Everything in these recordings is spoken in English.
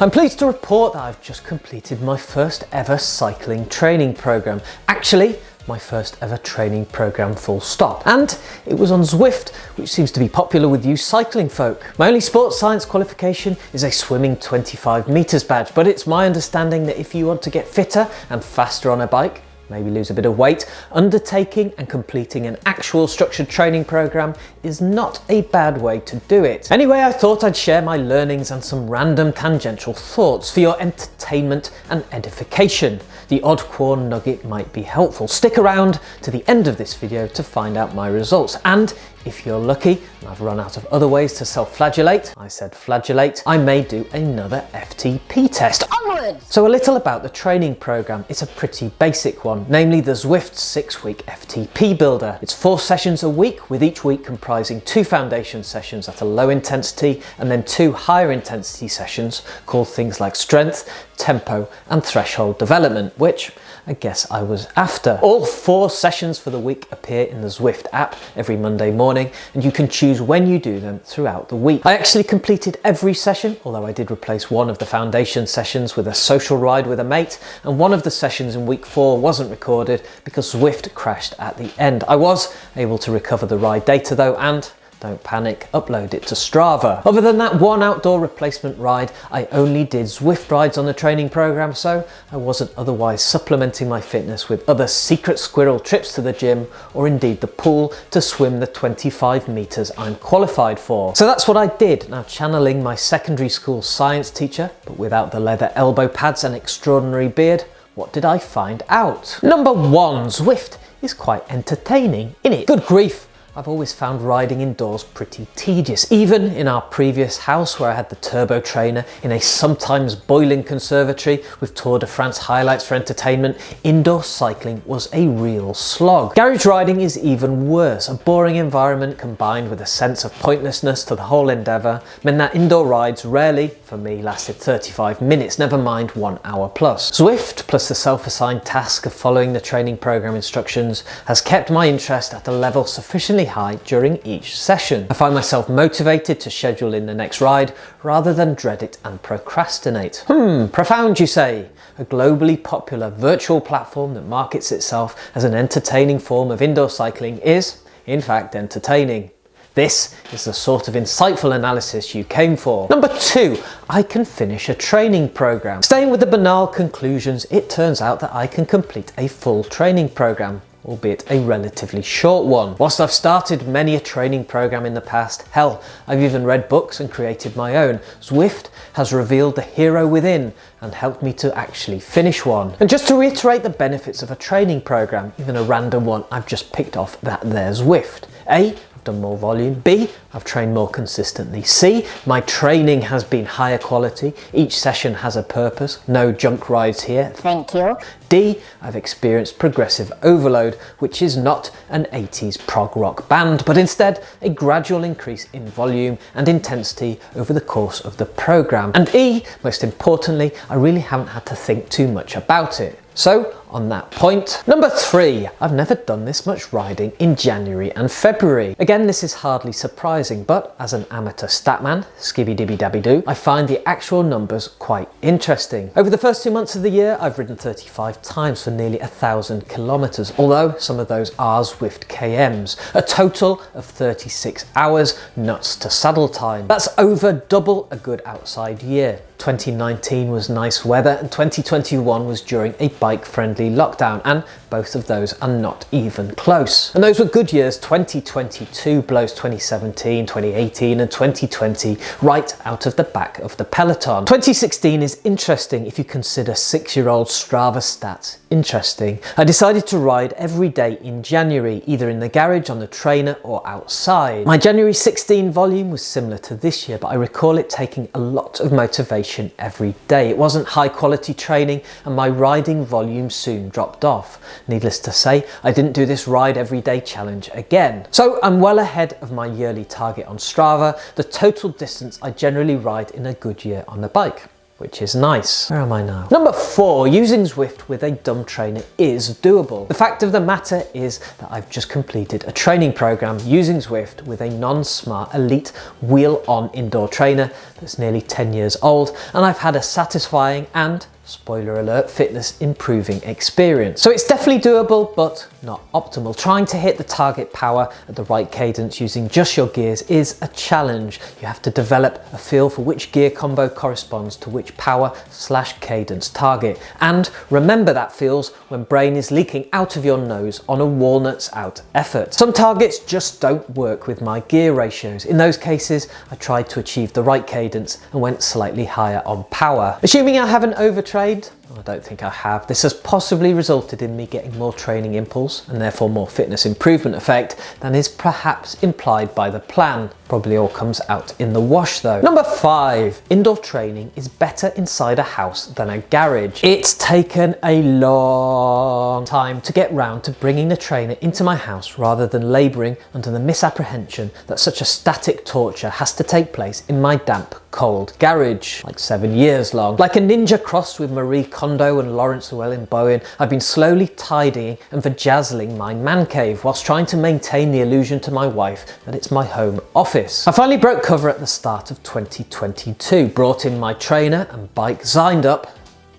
I'm pleased to report that I've just completed my first ever cycling training program. Actually, my first ever training program full stop. And it was on Zwift, which seems to be popular with you cycling folk. My only sports science qualification is a swimming 25 meters badge, but it's my understanding that if you want to get fitter and faster on a bike, maybe lose a bit of weight, undertaking and completing an actual structured training program is not a bad way to do it. Anyway, I thought I'd share my learnings and some random tangential thoughts for your entertainment and edification. The odd corn nugget might be helpful. Stick around to the end of this video to find out my results. And if you're lucky, and I've run out of other ways to self-flagellate, I said flagellate, I may do another FTP test. Onwards! So a little about the training program. It's a pretty basic one, namely the Zwift 6-week FTP builder. It's 4 sessions a week, with each week comprising 2 foundation sessions at a low intensity and then 2 higher intensity sessions called things like strength, tempo and threshold development, which I guess I was after. All 4 sessions for the week appear in the Zwift app every Monday morning, and you can choose when you do them throughout the week. I actually completed every session, although I did replace one of the foundation sessions with a social ride with a mate, and one of the sessions in week 4 wasn't recorded because Zwift crashed at the end. I was able to recover the ride data though, and don't panic, upload it to Strava. Other than that one outdoor replacement ride, I only did Zwift rides on the training program, so I wasn't otherwise supplementing my fitness with other secret squirrel trips to the gym or indeed the pool to swim the 25 meters I'm qualified for. So that's what I did. Now, channeling my secondary school science teacher, but without the leather elbow pads and extraordinary beard, what did I find out? Number 1, Zwift is quite entertaining, innit? Good grief. I've always found riding indoors pretty tedious. Even in our previous house where I had the turbo trainer in a sometimes boiling conservatory with Tour de France highlights for entertainment, indoor cycling was a real slog. Garage riding is even worse. A boring environment combined with a sense of pointlessness to the whole endeavour meant that indoor rides rarely, for me, lasted 35 minutes, never mind 1 hour plus. Zwift, plus the self-assigned task of following the training program instructions, has kept my interest at a level sufficiently high during each session. I find myself motivated to schedule in the next ride rather than dread it and procrastinate. Profound, you say? A globally popular virtual platform that markets itself as an entertaining form of indoor cycling is, in fact, entertaining. This is the sort of insightful analysis you came for. Number 2, I can finish a training program. Staying with the banal conclusions, it turns out that I can complete a full training program, albeit a relatively short one. Whilst I've started many a training program in the past, hell, I've even read books and created my own, Zwift has revealed the hero within and helped me to actually finish one. And just to reiterate the benefits of a training program, even a random one I've just picked off, that there's Zwift. A, I've done more volume. B, I've trained more consistently. C, my training has been higher quality. Each session has a purpose. No junk rides here. Thank you. D, I've experienced progressive overload, which is not an 80s prog rock band, but instead a gradual increase in volume and intensity over the course of the program. And E, most importantly, I really haven't had to think too much about it. So, on that point. Number 3, I've never done this much riding in January and February. Again, this is hardly surprising, but as an amateur statman, skibby-dibby-dabby-doo, I find the actual numbers quite interesting. Over the first 2 months of the year, I've ridden 35 times for nearly 1,000 kilometers, although some of those are Zwift KMs. A total of 36 hours, nuts to saddle time. That's over double a good outside year. 2019 was nice weather and 2021 was during a bike-friendly lockdown, and both of those are not even close. And those were good years. 2022 blows 2017, 2018 and 2020 right out of the back of the peloton. 2016 is interesting if you consider 6-year-old Strava stats interesting. I decided to ride every day in January, either in the garage, on the trainer or outside. My January 16 volume was similar to this year, but I recall it taking a lot of motivation every day. It wasn't high quality training and my riding volume soon dropped off. Needless to say, I didn't do this ride every day challenge again. So I'm well ahead of my yearly target on Strava, the total distance I generally ride in a good year on the bike. which is nice. Where am I now? Number 4, using Zwift with a dumb trainer is doable. The fact of the matter is that I've just completed a training program using Zwift with a non-smart elite wheel-on indoor trainer that's nearly 10 years old, and I've had a satisfying and, spoiler alert, fitness improving experience. So it's definitely doable, but not optimal. Trying to hit the target power at the right cadence using just your gears is a challenge. You have to develop a feel for which gear combo corresponds to which power/cadence target. And remember that feels when brain is leaking out of your nose on a walnuts out effort. Some targets just don't work with my gear ratios. In those cases, I tried to achieve the right cadence and went slightly higher on power. Assuming I haven't overtrained, I don't think I have. This has possibly resulted in me getting more training impulse and therefore more fitness improvement effect than is perhaps implied by the plan. Probably all comes out in the wash though. Number 5, indoor training is better inside a house than a garage. It's taken a long time to get round to bringing the trainer into my house rather than labouring under the misapprehension that such a static torture has to take place in my damp, cold garage. Like 7 years long. Like a ninja crossed with Marie Kondo and Lawrence Llewellyn Bowen, I've been slowly tidying and vajazzling my man cave whilst trying to maintain the illusion to my wife that it's my home office. I finally broke cover at the start of 2022, brought in my trainer and bike, signed up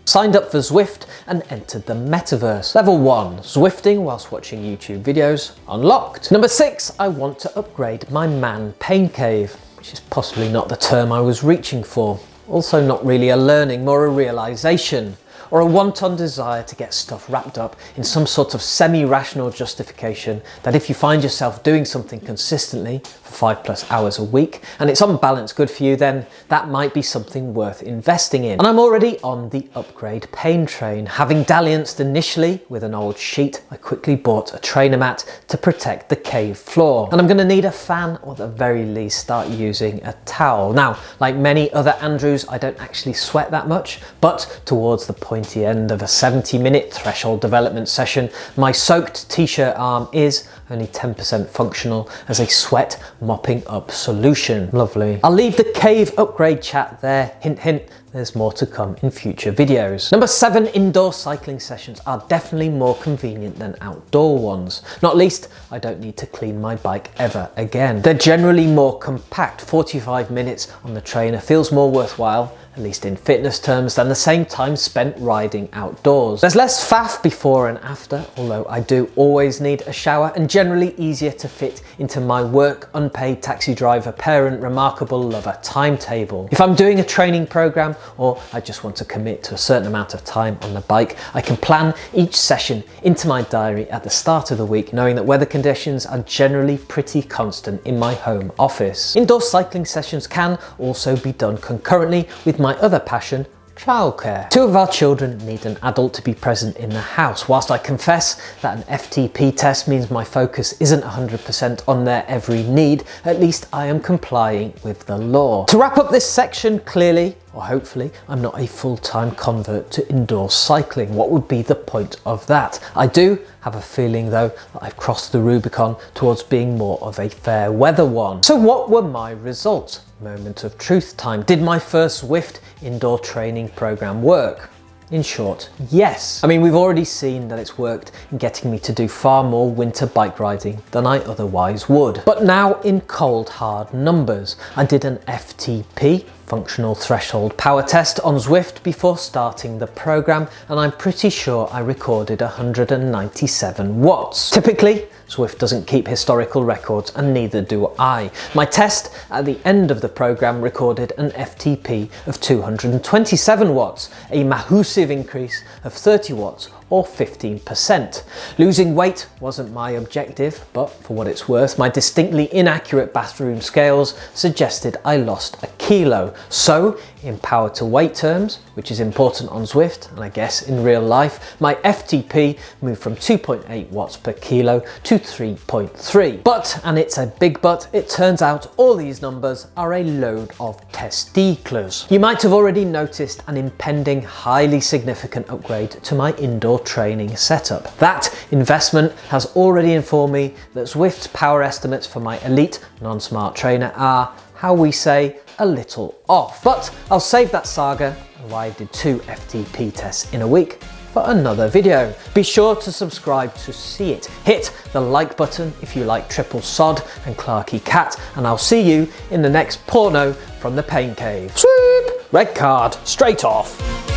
for Zwift and entered the metaverse. Level 1, Zwifting whilst watching YouTube videos, unlocked. Number 6, I want to upgrade my man pain cave, which is possibly not the term I was reaching for. Also not really a learning, more a realization, or a wanton desire to get stuff wrapped up in some sort of semi-rational justification that if you find yourself doing something consistently for 5+ hours a week and it's on balance good for you, then that might be something worth investing in. And I'm already on the upgrade pain train. Having dallianced initially with an old sheet, I quickly bought a trainer mat to protect the cave floor. And I'm going to need a fan, or at the very least start using a towel. Now, like many other Andrews, I don't actually sweat that much, but towards the pointy end of a 70-minute threshold development session, my soaked t-shirt arm is only 10% functional as a sweat mopping up solution. Lovely. I'll leave the cave upgrade chat there. Hint, hint. There's more to come in future videos. Number 7, indoor cycling sessions are definitely more convenient than outdoor ones. Not least, I don't need to clean my bike ever again. They're generally more compact. 45 minutes on the trainer feels more worthwhile, at least in fitness terms, than the same time spent riding outdoors. There's less faff before and after, although I do always need a shower, and generally easier to fit into my work, unpaid taxi driver, parent, remarkable lover timetable. If I'm doing a training program, or I just want to commit to a certain amount of time on the bike, I can plan each session into my diary at the start of the week, knowing that weather conditions are generally pretty constant in my home office. Indoor cycling sessions can also be done concurrently with my other passion, childcare. 2 of our children need an adult to be present in the house. Whilst I confess that an FTP test means my focus isn't 100% on their every need, at least I am complying with the law. To wrap up this section, clearly, or hopefully, I'm not a full-time convert to indoor cycling. What would be the point of that? I do have a feeling though that I've crossed the Rubicon towards being more of a fair weather one. So what were my results? Moment of truth time. Did my first Zwift indoor training program work? In short, yes. I mean, we've already seen that it's worked in getting me to do far more winter bike riding than I otherwise would. But now in cold hard numbers. I did an FTP, functional threshold power test, on Zwift before starting the program, and I'm pretty sure I recorded 197 watts. Typically, Zwift doesn't keep historical records, and neither do I. My test at the end of the program recorded an FTP of 227 watts, a massive increase of 30 watts or 15%. Losing weight wasn't my objective, but for what it's worth, my distinctly inaccurate bathroom scales suggested I lost a kilo. So, in power to weight terms, which is important on Zwift, and I guess in real life, my FTP moved from 2.8 watts per kilo to 3.3. But, and it's a big but, it turns out all these numbers are a load of testicles. You might have already noticed an impending, highly significant upgrade to my indoor training setup. That investment has already informed me that Zwift's power estimates for my elite non-smart trainer are, how we say, a little off. But I'll save that saga of why I did 2 FTP tests in a week for another video. Be sure to subscribe to see it. Hit the like button if you like Triple Sod and Clarky Cat, and I'll see you in the next porno from the Pain Cave. Sweep! Red card, straight off.